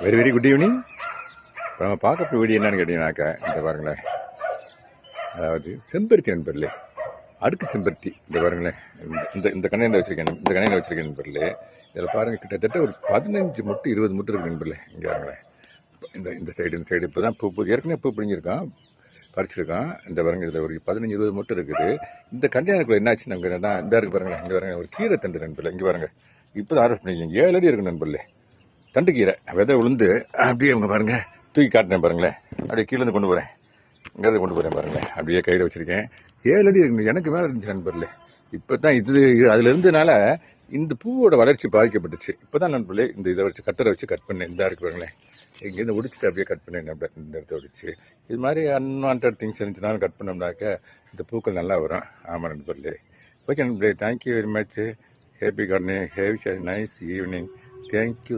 Very very good evening. இப்போ நம்ம பார்க்க வீடியோ என்னன்னு கேட்டீங்கன்னாக்கா, இந்த பாருங்களேன், அதாவது செம்பருத்தி நண்பர்களே, அடுக்கு செம்பருத்தி. இந்த பாருங்களேன், இந்த இந்த கண்ணையில் வச்சுருக்கேன், இந்த கண்ணையில் வச்சுருக்கேன் நண்பர்களே. இதில் பாருங்கள், கிட்டத்தட்ட ஒரு 15 முட்டை 20 முட்டை இருக்குது நண்பர்களே. இங்கே பாருங்களேன், இந்த சைடு இப்போ தான் பூ ஏற்கனவே பூ பிடிங்கிருக்கான், பறிச்சிருக்கான். இந்த பாருங்கள், இதில் ஒரு 15-20 முட்டை இருக்குது. இந்த கண்டையானுக்குள்ள என்னாச்சு நமக்கு தான் இந்த இருக்குது பாருங்களேன். இங்கே பாருங்கள், ஒரு கீரை தண்டு நண்பர்களே. இங்கே பாருங்கள், இப்போ தான் ஆர்டர் பண்ணிக்கிங்க, 7 அடி இருக்குது நண்பர்களே. தண்டு கீரை விதை விழுந்து அப்படியே அவங்க பாருங்கள், தூக்கி காட்டினேன் பாருங்களேன். அப்படியே கீழேருந்து கொண்டு போகிறேன், இங்கேருந்து கொண்டு போகிறேன் பாருங்களேன். அப்படியே கையில் வச்சுருக்கேன். 7 அடி இருக்கு, எனக்கு மேலே இருந்துச்சு நண்பர்களே. இப்போ தான் இது அதில் இருந்ததுனால இந்த பூவோட வளர்ச்சி பாதிக்கப்பட்டுச்சு. இப்போ தான் நண்பர்களே இந்த இதை வச்சு கட்டரை வச்சு கட் பண்ணேன். இந்த இருக்கு பாருங்களேன், இங்கேருந்து ஒடிச்சிட்டு அப்படியே கட் பண்ணேன். இந்த இடத்த ஒடிச்சு இது மாதிரி அன்வான்ட் திங்ஸ் இருந்துச்சுனாலும் கட் பண்ணோம்னாக்க இந்த பூக்கள் நல்லா வரும். ஆமாம் நண்பர்களே. ஓகே நண்பர்களே, thank you very much. Happy gardening, have nice evening. Thank you.